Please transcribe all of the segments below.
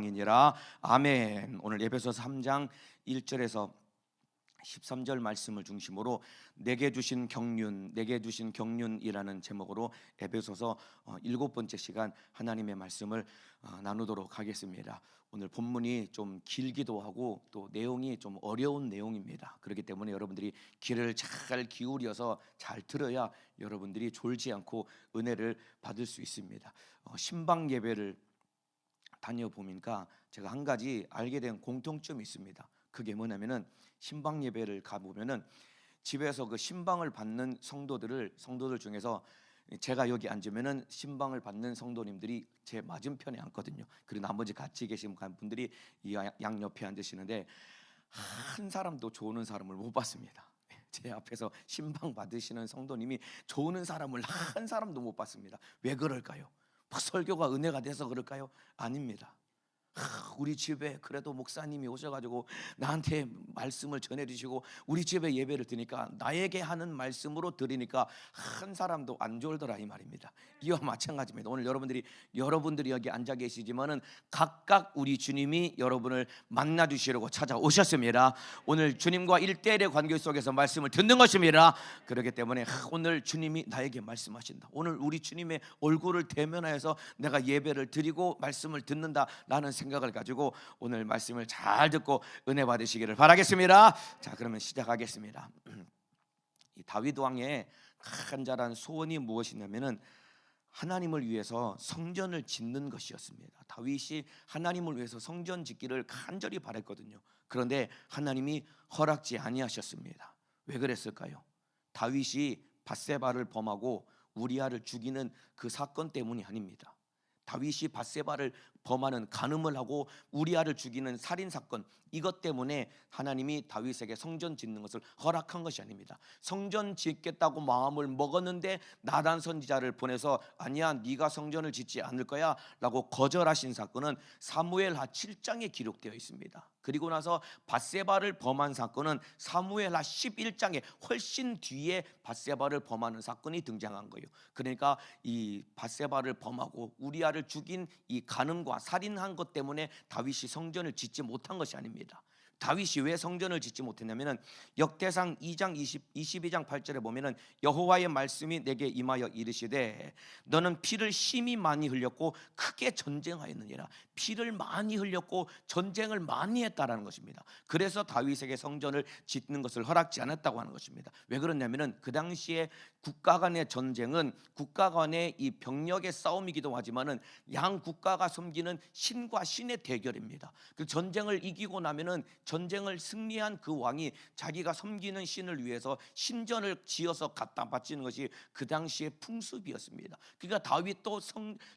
이니라. 아멘. 오늘 에베소서 3장 1절에서 13절 말씀을 중심으로 내게 주신 경륜이라는 제목으로 에베소서 7번째 시간 하나님의 말씀을 나누도록 하겠습니다. 오늘 본문이 좀 길기도 하고 또 내용이 좀 어려운 내용입니다. 그렇기 때문에 여러분들이 귀를 잘 기울여서 잘 들어야 여러분들이 졸지 않고 은혜를 받을 수 있습니다. 신방 예배를 다녀보니까 제가 한 가지 알게 된 공통점이 있습니다. 그게 뭐냐면은 신방 예배를 가보면은 집에서 그 신방을 받는 성도들 중에서 제가 여기 앉으면은 신방을 받는 성도님들이 제 맞은편에 앉거든요. 그리고 나머지 같이 계신 분들이 이 양옆에 앉으시는데 한 사람도 좋은 사람을 못 봤습니다. 제 앞에서 신방 받으시는 성도님이 좋은 사람을 한 사람도 못 봤습니다. 왜 그럴까요? 설교가 은혜가 돼서 그럴까요? 아닙니다. 우리 집에 그래도 목사님이 오셔가지고 나한테 말씀을 전해주시고 우리 집에 예배를 드니까 나에게 하는 말씀으로 드리니까 한 사람도 안 졸더라 이 말입니다. 이와 마찬가지입니다. 오늘 여러분들이 여기 앉아 계시지만은 각각 우리 주님이 여러분을 만나 주시려고 찾아오셨습니다. 오늘 주님과 1대1의 관계 속에서 말씀을 듣는 것입니다. 그렇기 때문에 오늘 주님이 나에게 말씀하신다. 오늘 우리 주님의 얼굴을 대면하여서 내가 예배를 드리고 말씀을 듣는다라는 생각을 가지고 오늘 말씀을 잘 듣고 은혜 받으시기를 바라겠습니다. 자, 그러면 시작하겠습니다. 이 다윗 왕의 간절한 소원이 무엇이냐면은 하나님을 위해서 성전을 짓는 것이었습니다. 다윗이 하나님을 위해서 성전 짓기를 간절히 바랬거든요. 그런데 하나님이 허락지 아니하셨습니다. 왜 그랬을까요? 다윗이 밧세바를 범하고 우리아를 죽이는 그 사건 때문이 아닙니다. 다윗이 밧세바를 범하는 간음을 하고 우리아를 죽이는 살인 사건, 이것 때문에 하나님이 다윗에게 성전 짓는 것을 허락한 것이 아닙니다. 성전 짓겠다고 마음을 먹었는데 나단 선지자를 보내서 아니야 네가 성전을 짓지 않을 거야 라고 거절하신 사건은 사무엘하 7장에 기록되어 있습니다. 그리고 나서 밧세바를 범한 사건은 사무엘하 11장에 훨씬 뒤에 밧세바를 범하는 사건이 등장한 거예요. 그러니까 이 밧세바를 범하고 우리아를 죽인 이 간음과 살인한 것 때문에 다윗이 성전을 짓지 못한 것이 아닙니다. 다윗이 왜 성전을 짓지 못했냐면은 역대상 2장 22장 8절에 보면은 여호와의 말씀이 내게 임하여 이르시되 너는 피를 심히 많이 흘렸고 크게 전쟁하였느니라. 피를 많이 흘렸고 전쟁을 많이 했다라는 것입니다. 그래서 다윗에게 성전을 짓는 것을 허락지 않았다고 하는 것입니다. 왜 그러냐면은 그 당시에 국가 간의 전쟁은 국가 간의 이 병력의 싸움이기도 하지만은 양 국가가 섬기는 신과 신의 대결입니다. 그 전쟁을 이기고 나면은 전쟁을 승리한 그 왕이 자기가 섬기는 신을 위해서 신전을 지어서 갖다 바치는 것이 그 당시의 풍습이었습니다. 그러니까 다윗도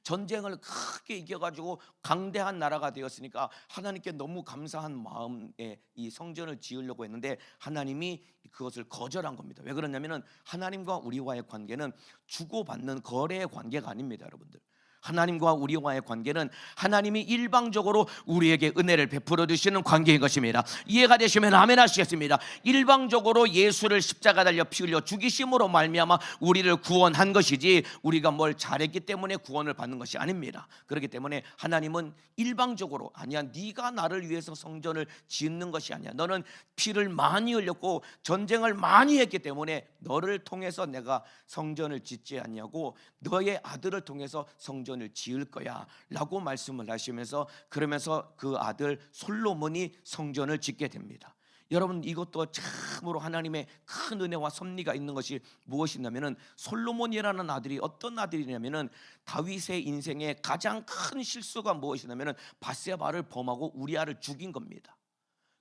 전쟁을 크게 이겨가지고 강대한 나라가 되었으니까 하나님께 너무 감사한 마음에 이 성전을 지으려고 했는데 하나님이 그것을 거절한 겁니다. 왜 그러냐면은 하나님과 우리와의 관계는 주고받는 거래의 관계가 아닙니다, 여러분들. 하나님과 우리와의 관계는 하나님이 일방적으로 우리에게 은혜를 베풀어 주시는 관계인 것입니다. 이해가 되시면 아멘 하시겠습니다. 일방적으로 예수를 십자가 달려 피 흘려 죽이심으로 말미암아 우리를 구원한 것이지 우리가 뭘 잘했기 때문에 구원을 받는 것이 아닙니다. 그렇기 때문에 하나님은 일방적으로 아니야 네가 나를 위해서 성전을 짓는 것이 아니야. 너는 피를 많이 흘렸고 전쟁을 많이 했기 때문에 너를 통해서 내가 성전을 짓지 않냐고 너의 아들을 통해서 성전을 지을 거야 라고 말씀을 하시면서 그러면서 그 아들 솔로몬이 성전을 짓게 됩니다. 여러분 이것도 참으로 하나님의 큰 은혜와 섭리가 있는 것이 무엇이냐면은 솔로몬이라는 아들이 어떤 아들이냐면은 다윗의 인생의 가장 큰 실수가 무엇이냐면은 밧세바를 범하고 우리아를 죽인 겁니다.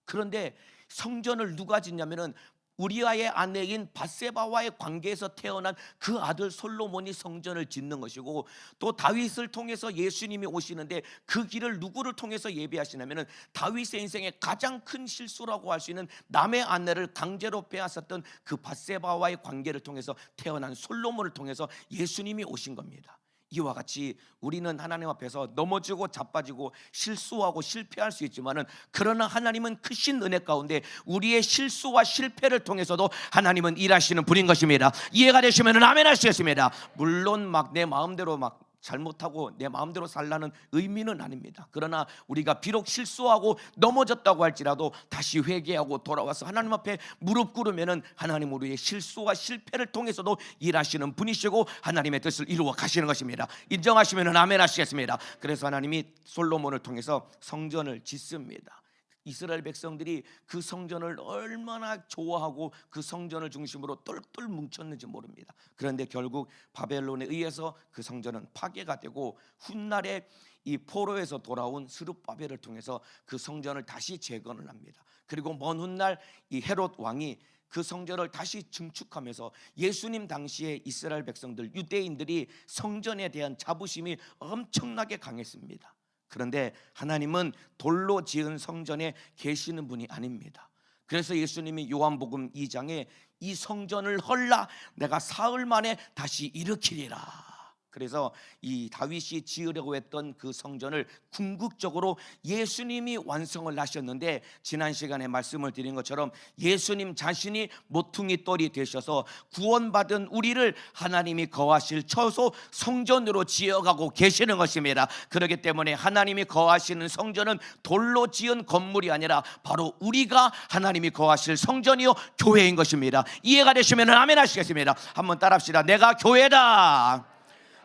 그런데 성전을 누가 짓냐면은 우리아의 아내인 밧세바와의 관계에서 태어난 그 아들 솔로몬이 성전을 짓는 것이고 또 다윗을 통해서 예수님이 오시는데 그 길을 누구를 통해서 예비하시냐면은 다윗의 인생의 가장 큰 실수라고 할 수 있는 남의 아내를 강제로 빼앗았던 그 밧세바와의 관계를 통해서 태어난 솔로몬을 통해서 예수님이 오신 겁니다. 이와 같이 우리는 하나님 앞에서 넘어지고 자빠지고 실수하고 실패할 수 있지만은 그러나 하나님은 크신 은혜 가운데 우리의 실수와 실패를 통해서도 하나님은 일하시는 분인 것입니다. 이해가 되시면 아멘 하시겠습니다. 물론 막 내 마음대로 막 잘못하고 내 마음대로 살라는 의미는 아닙니다. 그러나 우리가 비록 실수하고 넘어졌다고 할지라도 다시 회개하고 돌아와서 하나님 앞에 무릎 꿇으면은 하나님 우리의 실수와 실패를 통해서도 일하시는 분이시고 하나님의 뜻을 이루어 가시는 것입니다. 인정하시면은 아멘 하시겠습니다. 그래서 하나님이 솔로몬을 통해서 성전을 짓습니다. 이스라엘 백성들이 그 성전을 얼마나 좋아하고 그 성전을 중심으로 똘똘 뭉쳤는지 모릅니다. 그런데 결국 바벨론에 의해서 그 성전은 파괴가 되고 훗날에 이 포로에서 돌아온 스룹바벨을 통해서 그 성전을 다시 재건을 합니다. 그리고 먼 훗날 이 헤롯 왕이 그 성전을 다시 증축하면서 예수님 당시에 이스라엘 백성들, 유대인들이 성전에 대한 자부심이 엄청나게 강했습니다. 그런데 하나님은 돌로 지은 성전에 계시는 분이 아닙니다. 그래서 예수님이 요한복음 2장에 이 성전을 헐라 내가 사흘 만에 다시 일으키리라. 그래서 이 다윗이 지으려고 했던 그 성전을 궁극적으로 예수님이 완성을 하셨는데, 지난 시간에 말씀을 드린 것처럼 예수님 자신이 모퉁이 돌이 되셔서 구원받은 우리를 하나님이 거하실 처소 성전으로 지어가고 계시는 것입니다. 그렇기 때문에 하나님이 거하시는 성전은 돌로 지은 건물이 아니라 바로 우리가 하나님이 거하실 성전이요 교회인 것입니다. 이해가 되시면 아멘 하시겠습니다. 한번 따라합시다. 내가 교회다.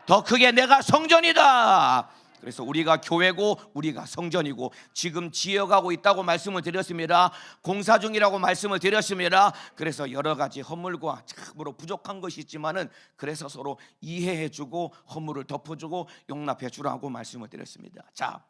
더 크게 내가 성전이다. 그래서 우리가 교회고 우리가 성전이고 지금 지어가고 있다고 말씀을 드렸습니다. 공사 중이라고 말씀을 드렸습니다. 그래서 여러 가지 허물과 참으로 부족한 것이 있지만은 그래서 서로 이해해주고 허물을 덮어주고 용납해주라고 말씀을 드렸습니다. 자,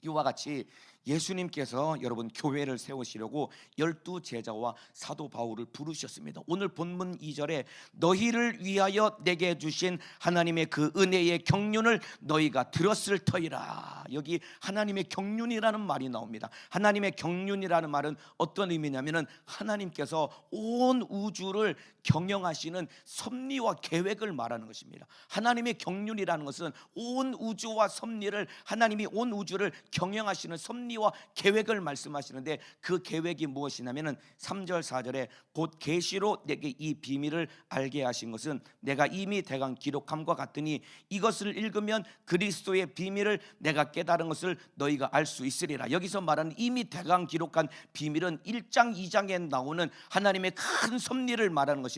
이와 같이 예수님께서 여러분 교회를 세우시려고 12 제자와 사도 바울을 부르셨습니다. 오늘 본문 2절에 너희를 위하여 내게 주신 하나님의 그 은혜의 경륜을 너희가 들었을 터이라. 여기 하나님의 경륜이라는 말이 나옵니다. 하나님의 경륜이라는 말은 어떤 의미냐면은 하나님께서 온 우주를 경영하시는 섭리와 계획을 말하는 것입니다. 하나님의 경륜이라는 것은 온 우주와 섭리를, 하나님이 온 우주를 경영하시는 섭리와 계획을 말씀하시는데, 그 계획이 무엇이냐면은 3절 4절에 곧 계시로 내게 이 비밀을 알게 하신 것은 내가 이미 대강 기록함과 같으니 이것을 읽으면 그리스도의 비밀을 내가 깨달은 것을 너희가 알 수 있으리라. 여기서 말하는 이미 대강 기록한 비밀은 1장 2장에 나오는 하나님의 큰 섭리를 말하는 것인데,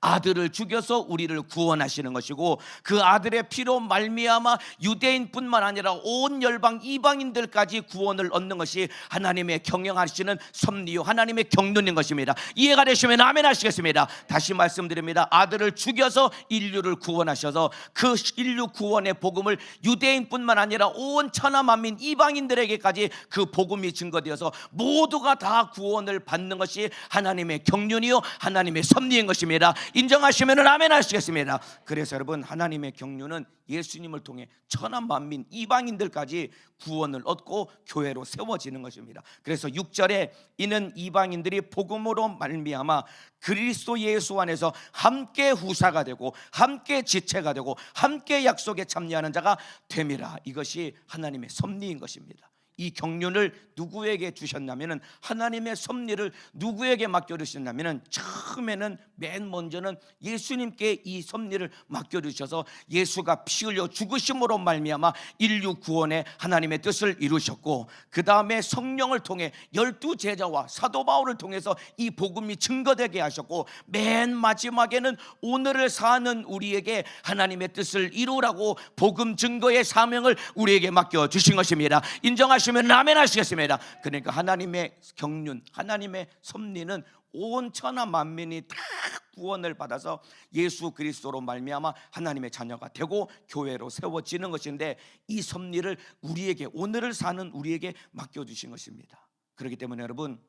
아들을 죽여서 우리를 구원하시는 것이고 그 아들의 피로 말미암아 유대인뿐만 아니라 온 열방 이방인들까지 구원을 얻는 것이 하나님의 경영하시는 섭리요 하나님의 경륜인 것입니다. 이해가 되시면 아멘 하시겠습니다. 다시 말씀드립니다. 아들을 죽여서 인류를 구원하셔서 그 인류 구원의 복음을 유대인뿐만 아니라 온 천하 만민 이방인들에게까지 그 복음이 증거되어서 모두가 다 구원을 받는 것이 하나님의 경륜이요 하나님의 섭리인 것입니다. 인정하시면 아멘 하시겠습니다. 그래서 여러분, 하나님의 경륜은 예수님을 통해 천하 만민 이방인들까지 구원을 얻고 교회로 세워지는 것입니다. 그래서 6절에 이는 이방인들이 복음으로 말미암아 그리스도 예수 안에서 함께 후사가 되고 함께 지체가 되고 함께 약속에 참여하는 자가 됨이라. 이것이 하나님의 섭리인 것입니다. 이 경륜을 누구에게 주셨냐면은, 하나님의 섭리를 누구에게 맡겨주셨냐면은, 처음에는 맨 먼저는 예수님께 이 섭리를 맡겨주셔서 예수가 피 흘려 죽으심으로 말미암아 인류 구원에 하나님의 뜻을 이루셨고, 그 다음에 성령을 통해 12 제자와 사도 바울을 통해서 이 복음이 증거되게 하셨고, 맨 마지막에는 오늘을 사는 우리에게 하나님의 뜻을 이루라고 복음 증거의 사명을 우리에게 맡겨주신 것입니다. 인정하시면 아멘 하시겠습니다. 그러니까 하나님의 경륜, 하나님의 섭리는 온 천하 만민이 다 구원을 받아서 예수 그리스도로 말미암아 하나님의 자녀가 되고 교회로 세워지는 것인데, 이 섭리를 우리에게, 오늘을 사는 우리에게 맡겨주신 것입니다. 그렇기 때문에 여러분,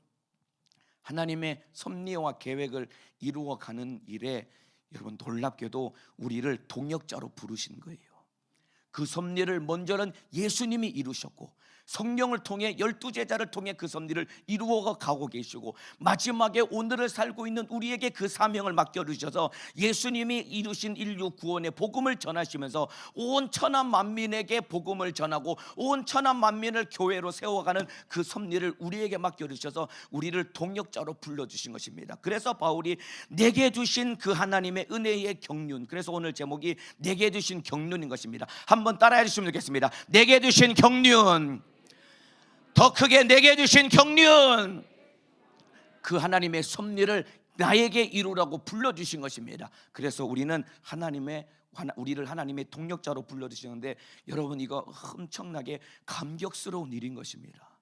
하나님의 섭리와 계획을 이루어가는 일에 여러분 놀랍게도 우리를 동역자로 부르신 거예요. 그 섭리를 먼저는 예수님이 이루셨고 성령을 통해 12제자를 통해 그 섭리를 이루어 가고 계시고, 마지막에 오늘을 살고 있는 우리에게 그 사명을 맡겨주셔서 예수님이 이루신 인류 구원의 복음을 전하시면서 온 천하 만민에게 복음을 전하고 온 천하 만민을 교회로 세워가는 그 섭리를 우리에게 맡겨주셔서 우리를 동역자로 불러주신 것입니다. 그래서 바울이 내게 주신 그 하나님의 은혜의 경륜, 그래서 오늘 제목이 내게 주신 경륜인 것입니다. 한번 따라해 주시면 좋겠습니다. 내게 주신 경륜, 더 크게 내게 주신 경륜, 그 하나님의 섭리를 나에게 이루라고 불러주신 것입니다. 그래서 우리를 하나님의 동력자로 불러주시는데, 여러분 이거 엄청나게 감격스러운 일인 것입니다.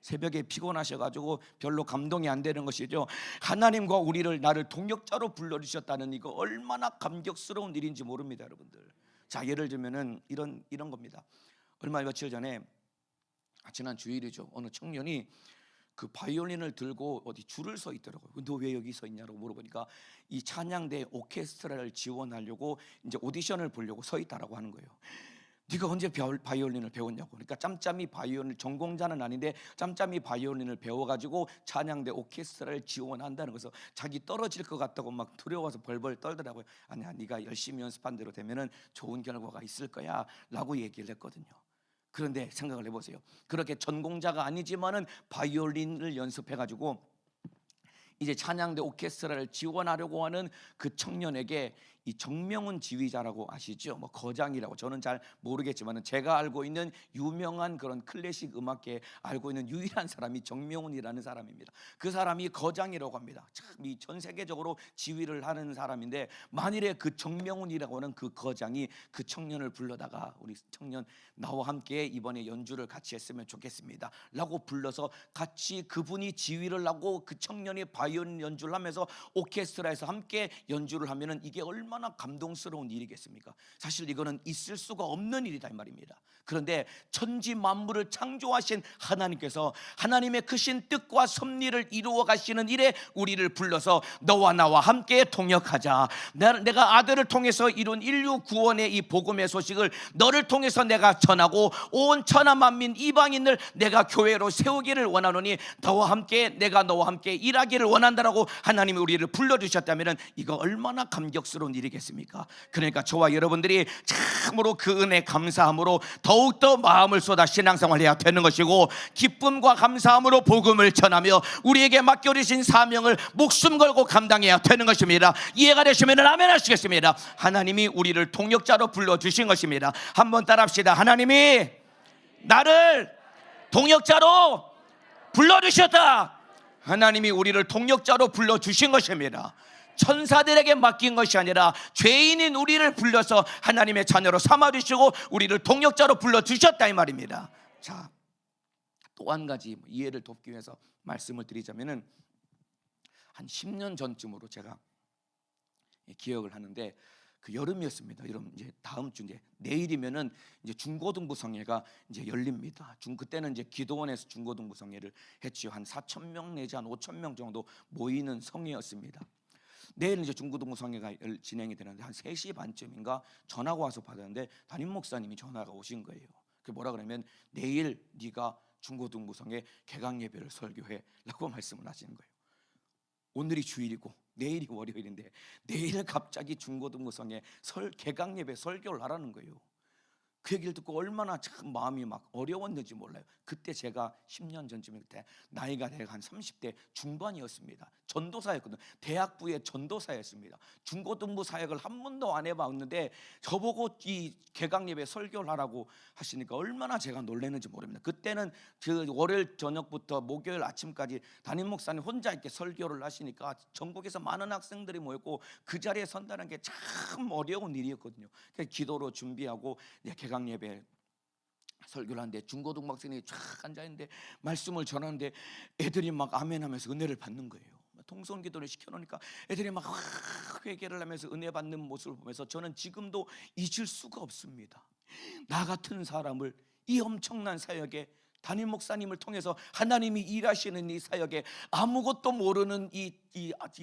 새벽에 피곤하셔가지고 별로 감동이 안 되는 것이죠. 하나님과 나를 동력자로 불러주셨다는 이거 얼마나 감격스러운 일인지 모릅니다, 여러분들. 자, 예를 들면은 이런 겁니다. 며칠 전에, 지난 주일이죠, 어느 청년이 그 바이올린을 들고 어디 줄을 서 있더라고요. 너 왜 여기 서 있냐고 물어보니까 이 찬양대 오케스트라를 지원하려고 이제 오디션을 보려고 서 있다라고 하는 거예요. 네가 언제 바이올린을 배웠냐고. 그러니까 짬짬이 바이올린 전공자는 아닌데 짬짬이 바이올린을 배워가지고 찬양대 오케스트라를 지원한다는 것을, 자기 떨어질 것 같다고 막 두려워서 벌벌 떨더라고요. 아니야, 네가 열심히 연습한 대로 되면은 좋은 결과가 있을 거야 라고 얘기를 했거든요. 그런데 생각을 해보세요. 그렇게 전공자가 아니지만은 바이올린을 연습해가지고 이제 찬양대 오케스트라를 지원하려고 하는 그 청년에게 이 정명훈 지휘자라고 아시죠? 뭐 거장이라고, 저는 잘 모르겠지만 제가 알고 있는 유명한 그런 클래식 음악계에 알고 있는 유일한 사람이 정명훈이라는 사람입니다. 그 사람이 거장이라고 합니다. 참 이 전 세계적으로 지휘를 하는 사람인데, 만일에 그 정명훈이라고 하는 그 거장이 그 청년을 불러다가 우리 청년 나와 함께 이번에 연주를 같이 했으면 좋겠습니다 라고 불러서 같이 그분이 지휘를 하고 그 청년이 바이올린 연주를 하면서 오케스트라에서 함께 연주를 하면은 이게 얼마나 감동스러운 일이겠습니까? 사실 이거는 있을 수가 없는 일이다 이 말입니다. 그런데 천지 만물을 창조하신 하나님께서 하나님의 크신 뜻과 섭리를 이루어 가시는 일에 우리를 불러서 너와 나와 함께 동역하자. 내가 아들을 통해서 이룬 인류 구원의 이 복음의 소식을 너를 통해서 내가 전하고 온 천하 만민 이방인을 내가 교회로 세우기를 원하노니 너와 함께, 내가 너와 함께 일하기를 원한다라고 하나님이 우리를 불러주셨다면 이거 얼마나 감격스러운 일이겠습니까? 그러니까 저와 여러분들이 참으로 그 은혜 감사함으로 더욱더 마음을 쏟아 신앙생활을 해야 되는 것이고, 기쁨과 감사함으로 복음을 전하며 우리에게 맡겨주신 사명을 목숨 걸고 감당해야 되는 것입니다. 이해가 되시면 아멘 하시겠습니다. 하나님이 우리를 동역자로 불러주신 것입니다. 한번 따라합시다. 하나님이 나를 동역자로 불러주셨다. 하나님이 우리를 동역자로 불러주신 것입니다. 천사들에게 맡긴 것이 아니라 죄인인 우리를 불러서 하나님의 자녀로 삼아주시고 우리를 동역자로 불러주셨다 이 말입니다. 자, 또 한 가지 이해를 돕기 위해서 말씀을 드리자면은, 한 10년 전쯤으로 제가 기억을 하는데, 그 여름이었습니다. 여름 이제 다음 주 이제 내일이면은 이제 중고등부 성회가 이제 열립니다. 그때는 이제 기도원에서 중고등부 성회를 했지요. 한 4,000명 내지 한 5,000명 정도 모이는 성회였습니다. 내일 이제 중고등부 성회가 진행이 되는데 한 3시 반쯤인가 전화가 와서 받았는데 담임 목사님이 전화가 오신 거예요. 그 뭐라 그러면 내일 네가 중고등부 성회 개강 예배를 설교해라고 말씀을 하시는 거예요. 오늘이 주일이고 내일이 월요일인데 내일 갑자기 중고등부 성회 개강 예배 설교를 하라는 거예요. 그 얘기를 듣고 얼마나 참 마음이 막 어려웠는지 몰라요. 그때 제가 10년 전쯤일 때 나이가 대략 한 30대 중반이었습니다. 전도사였거든요. 대학부의 전도사였습니다. 중고등부 사역을 한 번도 안 해봤는데 저보고 이 개강예배 설교를 하라고 하시니까 얼마나 제가 놀랐는지 모릅니다. 그때는 그 월요일 저녁부터 목요일 아침까지 담임 목사님 혼자 이렇게 설교를 하시니까 전국에서 많은 학생들이 모였고 그 자리에 선다는 게 참 어려운 일이었거든요. 그래서 기도로 준비하고 개강 예배 설교를 하는데 중고등부 학생이 쫙 앉아있는데 말씀을 전하는데 애들이 막 아멘하면서 은혜를 받는 거예요. 통성 기도를 시켜놓으니까 애들이 막 회개를 하면서 은혜 받는 모습을 보면서 저는 지금도 잊을 수가 없습니다. 나 같은 사람을 이 엄청난 사역에 담임 목사님을 통해서 하나님이 일하시는 이 사역에 아무것도 모르는 이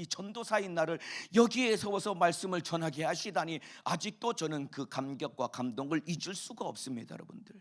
전도사인 나를 여기에 세워서 말씀을 전하게 하시다니 아직도 저는 그 감격과 감동을 잊을 수가 없습니다, 여러분들.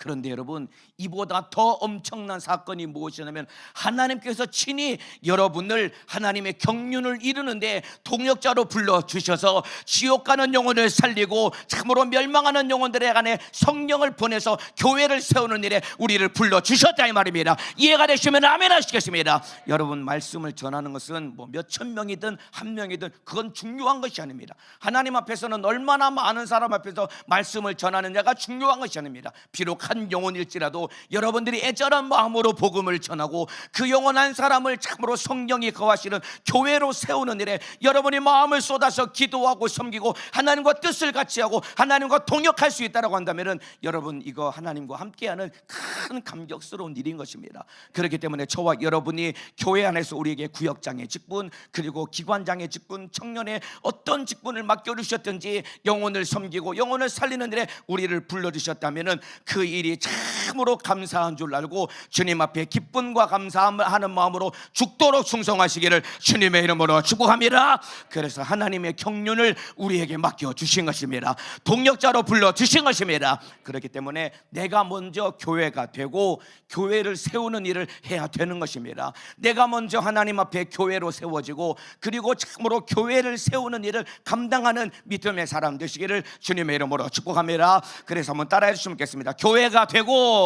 그런데 여러분, 이보다 더 엄청난 사건이 무엇이냐면 하나님께서 친히 여러분을 하나님의 경륜을 이루는데 동역자로 불러주셔서 지옥 가는 영혼을 살리고 참으로 멸망하는 영혼들에 관해 성령을 보내서 교회를 세우는 일에 우리를 불러주셨다 이 말입니다. 이해가 되시면 아멘 하시겠습니다. 여러분, 말씀을 전하는 것은 뭐 몇천 명이든 한 명이든 그건 중요한 것이 아닙니다. 하나님 앞에서는 얼마나 많은 사람 앞에서 말씀을 전하느냐가 중요한 것이 아닙니다. 비록 한 영혼일지라도 여러분들이 애절한 마음으로 복음을 전하고 그 영혼 한 사람을 참으로 성령이 거하시는 교회로 세우는 일에 여러분이 마음을 쏟아서 기도하고 섬기고 하나님과 뜻을 같이 하고 하나님과 동역할 수 있다고 한다면 여러분, 이거 하나님과 함께하는 큰 감격스러운 일인 것입니다. 그렇기 때문에 저와 여러분이 교회 안에서 우리에게 구역장의 직분, 그리고 기관장의 직분, 청년의 어떤 직분을 맡겨주셨든지 영혼을 섬기고 영혼을 살리는 일에 우리를 불러주셨다면 그 일이 참으로 감사한 줄 알고 주님 앞에 기쁨과 감사하는 마음으로 죽도록 충성하시기를 주님의 이름으로 축복합니다. 그래서 하나님의 경륜을 우리에게 맡겨주신 것입니다. 동역자로 불러주신 것입니다. 그렇기 때문에 내가 먼저 교회가 되고 교회를 세우는 일을 해야 되는 것입니다. 내가 먼저 하나님 앞에 교회로 세워지고 그리고 참으로 교회를 세우는 일을 감당하는 믿음의 사람 되시기를 주님의 이름으로 축복합니다. 그래서 한번 따라해 주시면 좋겠습니다. 교회가 되고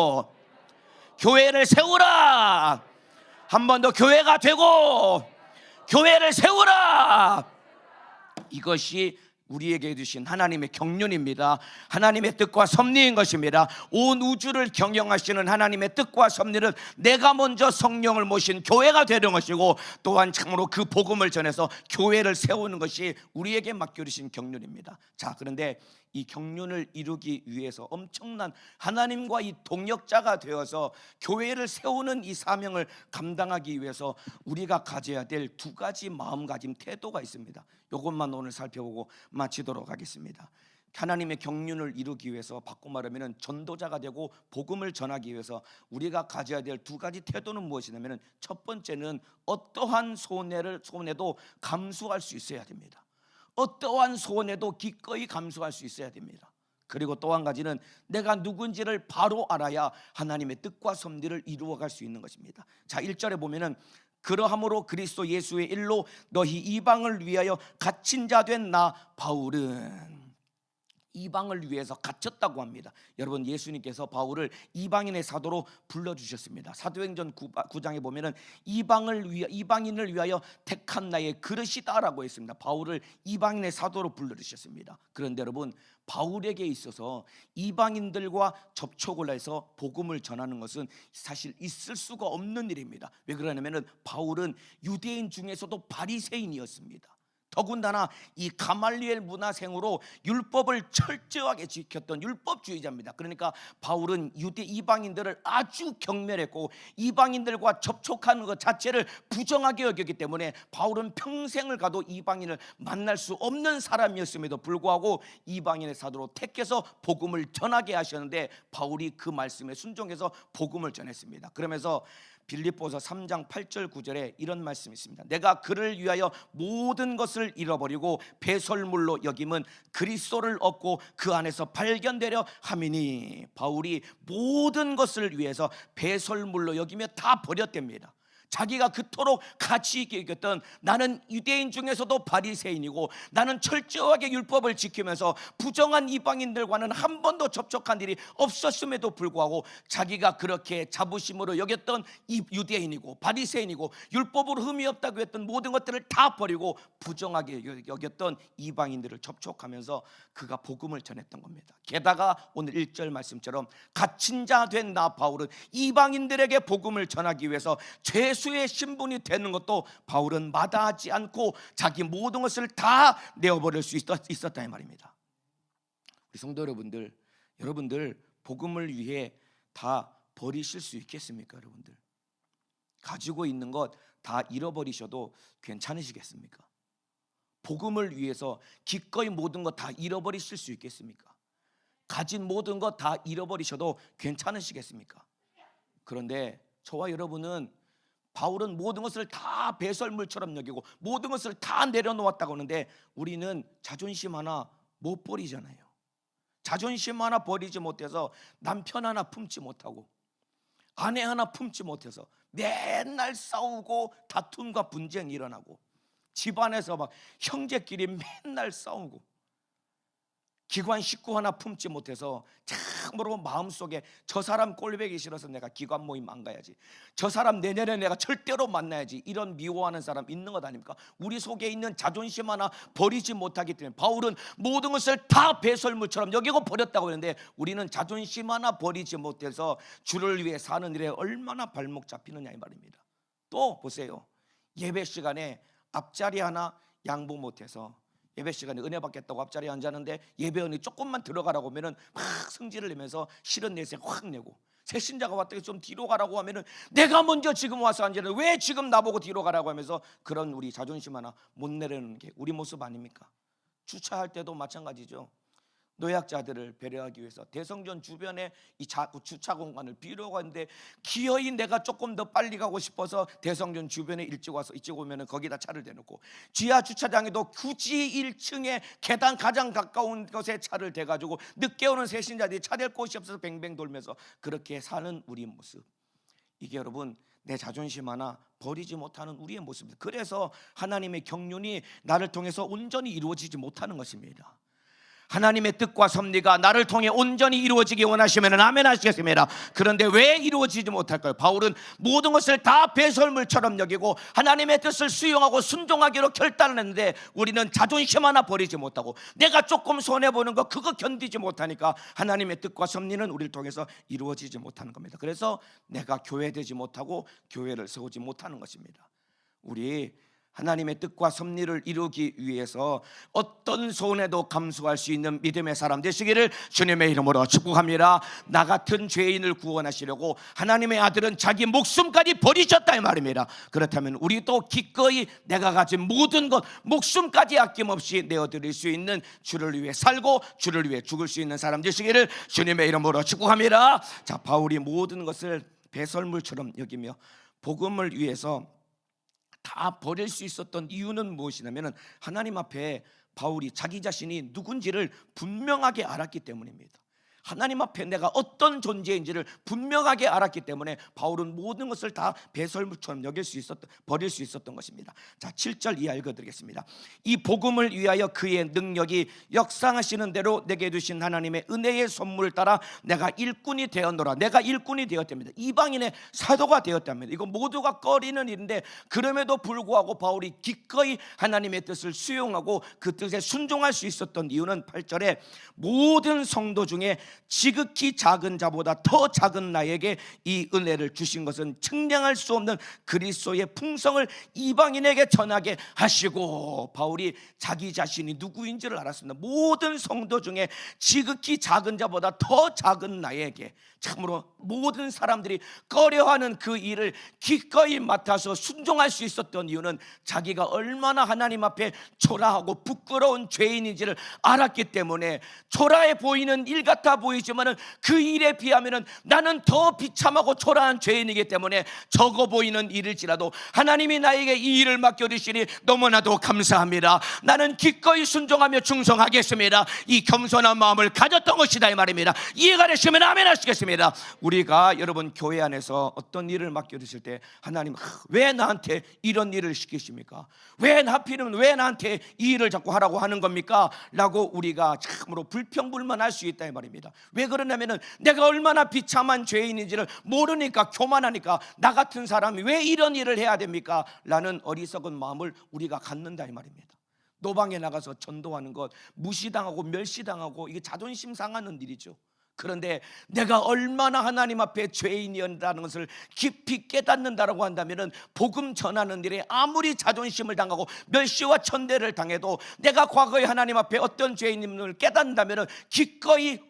교회를 세우라. 한 번 더, 교회가 되고 교회를 세우라. 이것이 우리에게 주신 하나님의 경륜입니다. 하나님의 뜻과 섭리인 것입니다. 온 우주를 경영하시는 하나님의 뜻과 섭리는 내가 먼저 성령을 모신 교회가 되는 것이고 또한 참으로 그 복음을 전해서 교회를 세우는 것이 우리에게 맡겨주신 경륜입니다. 자, 그런데 이 경륜을 이루기 위해서 엄청난 하나님과 이 동역자가 되어서 교회를 세우는 이 사명을 감당하기 위해서 우리가 가져야 될 두 가지 마음가짐, 태도가 있습니다. 이것만 오늘 살펴보고 마치도록 하겠습니다. 하나님의 경륜을 이루기 위해서, 바꿔 말하면 전도자가 되고 복음을 전하기 위해서 우리가 가져야 될 두 가지 태도는 무엇이냐면, 첫 번째는 어떠한 손해도 감수할 수 있어야 됩니다. 어떠한 손해도 기꺼이 감수할 수 있어야 됩니다. 그리고 또 한 가지는 내가 누군지를 바로 알아야 하나님의 뜻과 섭리를 이루어갈 수 있는 것입니다. 자, 1절에 보면은 그러함으로 그리스도 예수의 일로 너희 이방을 위하여 갇힌 자 된 나 바울은, 이방을 위해서 갇혔다고 합니다. 여러분, 예수님께서 바울을 이방인의 사도로 불러주셨습니다. 사도행전 9장에 보면은 이방인을 위하여 택한 나의 그릇이다라고 했습니다. 바울을 이방인의 사도로 불러주셨습니다. 그런데 여러분, 바울에게 있어서 이방인들과 접촉을 해서 복음을 전하는 것은 사실 있을 수가 없는 일입니다. 왜 그러냐면은 바울은 유대인 중에서도 바리새인이었습니다. 더군다나 이 가말리엘 문화생으로 율법을 철저하게 지켰던 율법주의자입니다. 그러니까 바울은 유대 이방인들을 아주 경멸했고 이방인들과 접촉하는 것 자체를 부정하게 여겼기 때문에 바울은 평생을 가도 이방인을 만날 수 없는 사람이었음에도 불구하고 이방인의 사도로 택해서 복음을 전하게 하셨는데 바울이 그 말씀에 순종해서 복음을 전했습니다. 그러면서 빌립보서 3장 8절 9절에 이런 말씀이 있습니다. 내가 그를 위하여 모든 것을 잃어버리고 배설물로 여김은 그리스도를 얻고 그 안에서 발견되려 함이니, 바울이 모든 것을 위해서 배설물로 여기며 다 버렸답니다. 자기가 그토록 가치 있게 여겼던, 나는 유대인 중에서도 바리새인이고 나는 철저하게 율법을 지키면서 부정한 이방인들과는 한 번도 접촉한 일이 없었음에도 불구하고 자기가 그렇게 자부심으로 여겼던 이 유대인이고 바리새인이고 율법으로 흠이 없다고 했던 모든 것들을 다 버리고 부정하게 여겼던 이방인들을 접촉하면서 그가 복음을 전했던 겁니다. 게다가 오늘 1절 말씀처럼 갇힌 자 된 나 바울은 이방인들에게 복음을 전하기 위해서 죄수의 신분이 되는 것도 바울은 마다하지 않고 자기 모든 것을 다 내어버릴 수 있었다 이 말입니다. 우리 성도 여러분들 복음을 위해 다 버리실 수 있겠습니까? 여러분들 가지고 있는 것 다 잃어버리셔도 괜찮으시겠습니까? 복음을 위해서 기꺼이 모든 것 다 잃어버리실 수 있겠습니까? 가진 모든 것 다 잃어버리셔도 괜찮으시겠습니까? 그런데 저와 여러분은, 바울은 모든 것을 다 배설물처럼 여기고 모든 것을 다 내려놓았다고 하는데 우리는 자존심 하나 못 버리잖아요. 자존심 하나 버리지 못해서 남편 하나 품지 못하고 아내 하나 품지 못해서 맨날 싸우고 다툼과 분쟁이 일어나고 집안에서 막 형제끼리 맨날 싸우고 기관 식구 하나 품지 못해서 참으로 마음속에 저 사람 꼴보기 싫어서 내가 기관 모임 안 가야지, 저 사람 내년에 내가 절대로 만나야지, 이런 미워하는 사람 있는 것 아닙니까? 우리 속에 있는 자존심 하나 버리지 못하기 때문에 바울은 모든 것을 다 배설물처럼 여기고 버렸다고 했는데 우리는 자존심 하나 버리지 못해서 주를 위해 사는 일에 얼마나 발목 잡히느냐 이 말입니다. 또 보세요, 예배 시간에 앞자리 하나 양보 못해서 예배 시간에 은혜 받겠다고 앞자리에 앉았는데 예배원이 조금만 들어가라고 하면은 막 성질을 내면서 싫은 내색 확 내고, 새신자가 왔더니 좀 뒤로 가라고 하면은 내가 먼저 지금 와서 앉았는데 왜 지금 나보고 뒤로 가라고 하면서 그런 우리 자존심 하나 못 내려는 게 우리 모습 아닙니까? 주차할 때도 마찬가지죠. 노약자들을 배려하기 위해서 대성전 주변에 이 주차 공간을 비우려고 하는데 기어이 내가 조금 더 빨리 가고 싶어서 대성전 주변에 일찍 와서 일찍 오면은 거기다 차를 대놓고 지하 주차장에도 굳이 1층에 계단 가장 가까운 곳에 차를 대가지고 늦게 오는 새신자들이 차 댈 곳이 없어서 뱅뱅 돌면서 그렇게 사는 우리 모습, 이게 여러분 내 자존심 하나 버리지 못하는 우리의 모습입니다. 그래서 하나님의 경륜이 나를 통해서 온전히 이루어지지 못하는 것입니다. 하나님의 뜻과 섭리가 나를 통해 온전히 이루어지기 원하시면 아멘 하시겠습니다. 그런데 왜 이루어지지 못할까요? 바울은 모든 것을 다 배설물처럼 여기고 하나님의 뜻을 수용하고 순종하기로 결단을 했는데 우리는 자존심 하나 버리지 못하고 내가 조금 손해보는 거 그거 견디지 못하니까 하나님의 뜻과 섭리는 우리를 통해서 이루어지지 못하는 겁니다. 그래서 내가 교회되지 못하고 교회를 세우지 못하는 것입니다. 우리 하나님의 뜻과 섭리를 이루기 위해서 어떤 손해도 감수할 수 있는 믿음의 사람 되시기를 주님의 이름으로 축복합니다. 나 같은 죄인을 구원하시려고 하나님의 아들은 자기 목숨까지 버리셨다 이 말입니다. 그렇다면 우리도 기꺼이 내가 가진 모든 것 목숨까지 아낌없이 내어드릴 수 있는 주를 위해 살고 주를 위해 죽을 수 있는 사람 되시기를 주님의 이름으로 축복합니다. 자, 바울이 모든 것을 배설물처럼 여기며 복음을 위해서 다 버릴 수 있었던 이유는 무엇이냐면 하나님 앞에 바울이 자기 자신이 누군지를 분명하게 알았기 때문입니다. 하나님 앞에 내가 어떤 존재인지를 분명하게 알았기 때문에 바울은 모든 것을 다 배설물처럼 버릴 수 있었던 것입니다. 자, 7절 이하 읽어드리겠습니다. 이 복음을 위하여 그의 능력이 역사하시는 대로 내게 주신 하나님의 은혜의 선물을 따라 내가 일꾼이 되었노라. 내가 일꾼이 되었답니다. 이방인의 사도가 되었답니다. 이거 모두가 꺼리는 일인데 그럼에도 불구하고 바울이 기꺼이 하나님의 뜻을 수용하고 그 뜻에 순종할 수 있었던 이유는 8절에 모든 성도 중에 지극히 작은 자보다 더 작은 나에게 이 은혜를 주신 것은 측량할 수 없는 그리스도의 풍성을 이방인에게 전하게 하시고, 바울이 자기 자신이 누구인지를 알았습니다. 모든 성도 중에 지극히 작은 자보다 더 작은 나에게, 참으로 모든 사람들이 꺼려하는 그 일을 기꺼이 맡아서 순종할 수 있었던 이유는 자기가 얼마나 하나님 앞에 초라하고 부끄러운 죄인인지를 알았기 때문에, 초라해 보이는 일 같아 보이지만 그 일에 비하면 나는 더 비참하고 초라한 죄인이기 때문에 적어 보이는 일일지라도 하나님이 나에게 이 일을 맡겨주시니 너무나도 감사합니다. 나는 기꺼이 순종하며 충성하겠습니다. 이 겸손한 마음을 가졌던 것이다 이 말입니다. 이해가 되시면 아멘 하시겠습니다. 우리가 여러분 교회 안에서 어떤 일을 맡겨주실 때 하나님 왜 나한테 이런 일을 시키십니까? 왜 하필이면 왜 나한테 이 일을 자꾸 하라고 하는 겁니까? 라고 우리가 참으로 불평불만할 수 있다 이 말입니다. 왜 그러냐면 내가 얼마나 비참한 죄인인지를 모르니까, 교만하니까 나 같은 사람이 왜 이런 일을 해야 됩니까? 라는 어리석은 마음을 우리가 갖는다 이 말입니다. 노방에 나가서 전도하는 것 무시당하고 멸시당하고 이게 자존심 상하는 일이죠. 그런데 내가 얼마나 하나님 앞에 죄인이었다는 것을 깊이 깨닫는다라고 한다면 복음 전하는 일에 아무리 자존심을 당하고 멸시와 천대를 당해도 내가 과거에 하나님 앞에 어떤 죄인임을 깨닫는다면 기꺼이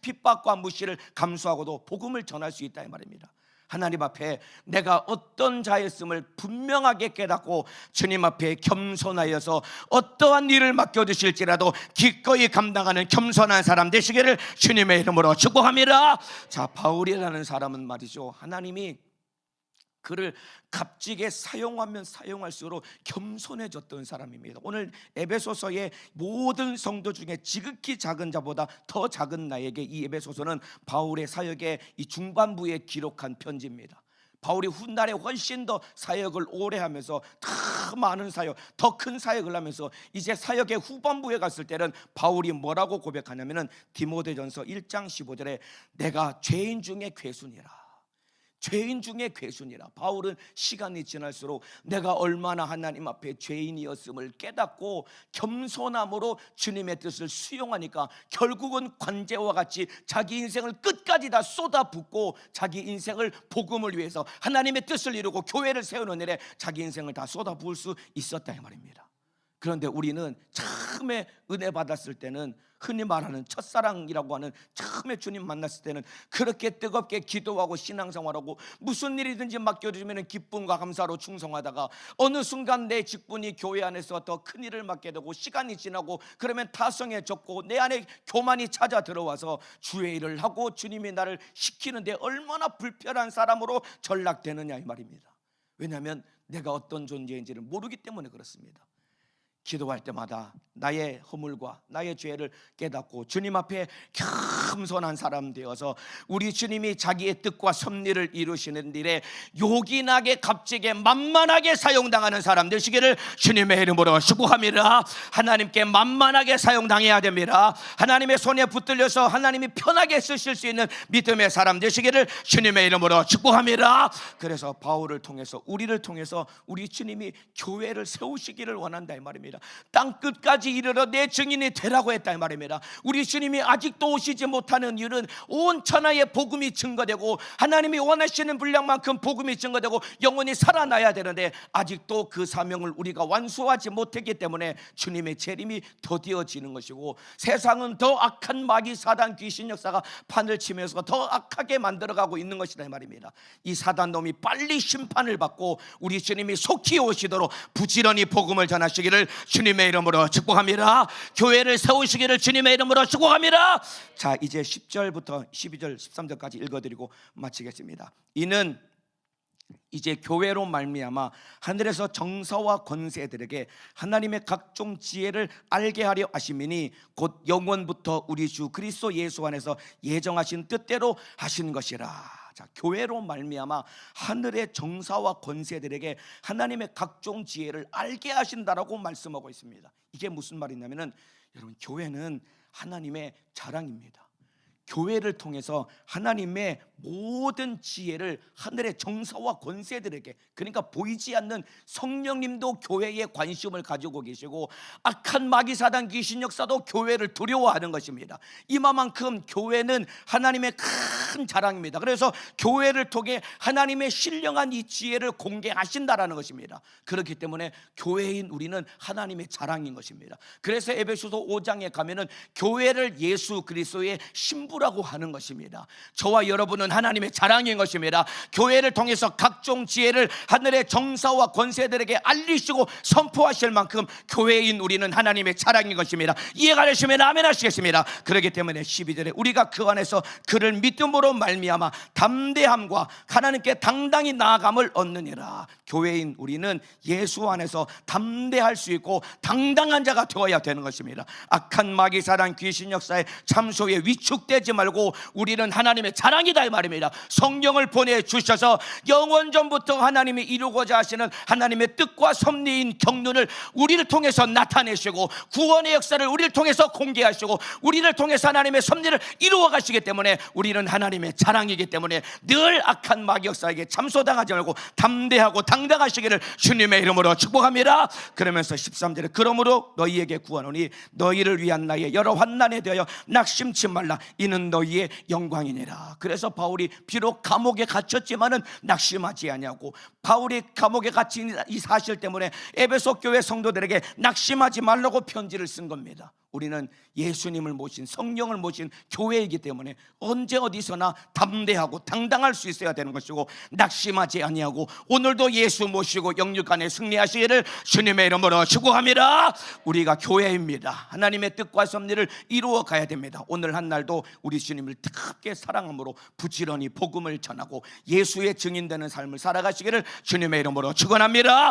핍박과 무시를 감수하고도 복음을 전할 수 있다 이 말입니다. 하나님 앞에 내가 어떤 자였음을 분명하게 깨닫고 주님 앞에 겸손하여서 어떠한 일을 맡겨주실지라도 기꺼이 감당하는 겸손한 사람 되시기를 주님의 이름으로 축복합니다. 자, 바울이라는 사람은 말이죠, 하나님이 그를 값지게 사용하면 사용할수록 겸손해졌던 사람입니다. 오늘 에베소서의 모든 성도 중에 지극히 작은 자보다 더 작은 나에게, 이 에베소서는 바울의 사역의 이 중반부에 기록한 편지입니다. 바울이 훗날에 훨씬 더 사역을 오래 하면서 더 많은 사역, 더 큰 사역을 하면서 이제 사역의 후반부에 갔을 때는 바울이 뭐라고 고백하냐면은 디모데전서 1장 15절에 내가 죄인 중에 괴순이라, 죄인 중에 괴순이라. 바울은 시간이 지날수록 내가 얼마나 하나님 앞에 죄인이었음을 깨닫고 겸손함으로 주님의 뜻을 수용하니까 결국은 관제와 같이 자기 인생을 끝까지 다 쏟아붓고 자기 인생을 복음을 위해서 하나님의 뜻을 이루고 교회를 세우는 일에 자기 인생을 다 쏟아부을 수 있었다 이 말입니다. 그런데 우리는 처음에 은혜 받았을 때는, 흔히 말하는 첫사랑이라고 하는 처음에 주님 만났을 때는 그렇게 뜨겁게 기도하고 신앙생활하고 무슨 일이든지 맡겨주면 기쁨과 감사로 충성하다가 어느 순간 내 직분이 교회 안에서 더 큰 일을 맡게 되고 시간이 지나고 그러면 타성해졌고 내 안에 교만이 찾아 들어와서 주의 일을 하고 주님이 나를 시키는데 얼마나 불편한 사람으로 전락되느냐 이 말입니다. 왜냐하면 내가 어떤 존재인지를 모르기 때문에 그렇습니다. 기도할 때마다 나의 허물과 나의 죄를 깨닫고 주님 앞에 겸손한 사람 되어서 우리 주님이 자기의 뜻과 섭리를 이루시는 일에 요긴하게 값지게 만만하게 사용당하는 사람 되시기를 주님의 이름으로 축복합니다. 하나님께 만만하게 사용당해야 됩니다. 하나님의 손에 붙들려서 하나님이 편하게 쓰실 수 있는 믿음의 사람 되시기를 주님의 이름으로 축복합니다. 그래서 바울을 통해서, 우리를 통해서 우리 주님이 교회를 세우시기를 원한다 이 말입니다. 땅끝까지 이르러 내 증인이 되라고 했다 이 말입니다. 우리 주님이 아직도 오시지 못하는 이유는 온 천하에 복음이 증거되고 하나님이 원하시는 분량만큼 복음이 증거되고 영혼이 살아나야 되는데 아직도 그 사명을 우리가 완수하지 못했기 때문에 주님의 재림이 더디어지는 것이고, 세상은 더 악한 마귀 사단 귀신 역사가 판을 치면서 더 악하게 만들어가고 있는 것이다 이 말입니다. 이 사단 놈이 빨리 심판을 받고 우리 주님이 속히 오시도록 부지런히 복음을 전하시기를 주님의 이름으로 축복합니다. 교회를 세우시기를 주님의 이름으로 축복합니다. 자, 이제 10절부터 12절 13절까지 읽어드리고 마치겠습니다. 이는 이제 교회로 말미암아 하늘에서 정사와 권세들에게 하나님의 각종 지혜를 알게 하려 하심이니 곧 영원부터 우리 주 그리스도 예수 안에서 예정하신 뜻대로 하신 것이라. 자, 교회로 말미암아 하늘의 정사와 권세들에게 하나님의 각종 지혜를 알게 하신다라고 말씀하고 있습니다. 이게 무슨 말이냐면은, 여러분, 교회는 하나님의 자랑입니다. 교회를 통해서 하나님의 모든 지혜를 하늘의 정사와 권세들에게, 그러니까 보이지 않는 성령님도 교회에 관심을 가지고 계시고 악한 마귀 사단 귀신 역사도 교회를 두려워하는 것입니다. 이만큼 교회는 하나님의 큰 자랑입니다. 그래서 교회를 통해 하나님의 신령한 이 지혜를 공개하신다라는 것입니다. 그렇기 때문에 교회인 우리는 하나님의 자랑인 것입니다. 그래서 에베소서 5장에 가면은 교회를 예수 그리스도의 신부라고 하는 것입니다. 저와 여러분은 하나님의 자랑인 것입니다. 교회를 통해서 각종 지혜를 하늘의 정사와 권세들에게 알리시고 선포하실 만큼 교회인 우리는 하나님의 자랑인 것입니다. 이해가 되시면 아멘 하시겠습니다. 그렇기 때문에 12절에 우리가 그 안에서 그를 믿음으로 말미암아 담대함과 하나님께 당당히 나아감을 얻느니라. 교회인 우리는 예수 안에서 담대할 수 있고 당당한 자가 되어야 되는 것입니다. 악한 마귀 사단 귀신 역사의 참소에 위축되지 말고 우리는 하나님의 자랑이다 이 말입니다. 성령을 보내주셔서 영원전부터 하나님이 이루고자 하시는 하나님의 뜻과 섭리인 경륜을 우리를 통해서 나타내시고 구원의 역사를 우리를 통해서 공개하시고 우리를 통해서 하나님의 섭리를 이루어 가시기 때문에 우리는 하나님의 자랑이기 때문에 늘 악한 마귀 역사에게 참소당하지 말고 담대하고 당당하시기를 주님의 이름으로 축복합니다. 그러면서 13절에 그러므로 너희에게 구하노니 너희를 위한 나의 여러 환난에 대하여 낙심치 말라. 이는 너희의 영광이니라. 그래서 바울이 비록 감옥에 갇혔지만은 낙심하지 아니하고, 바울이 감옥에 갇힌 이 사실 때문에 에베소 교회 성도들에게 낙심하지 말라고 편지를 쓴 겁니다. 우리는 예수님을 모신, 성령을 모신 교회이기 때문에 언제 어디서나 담대하고 당당할 수 있어야 되는 것이고, 낙심하지 아니하고 오늘도 예수 모시고 영육간에 승리하시기를 주님의 이름으로 축복합니다. 우리가 교회입니다. 하나님의 뜻과 섭리를 이루어 가야 됩니다. 오늘 한 날도 우리 주님을 뜨겁게 사랑함으로 부지런히 복음을 전하고 예수의 증인되는 삶을 살아가시기를 주님의 이름으로 축원합니다.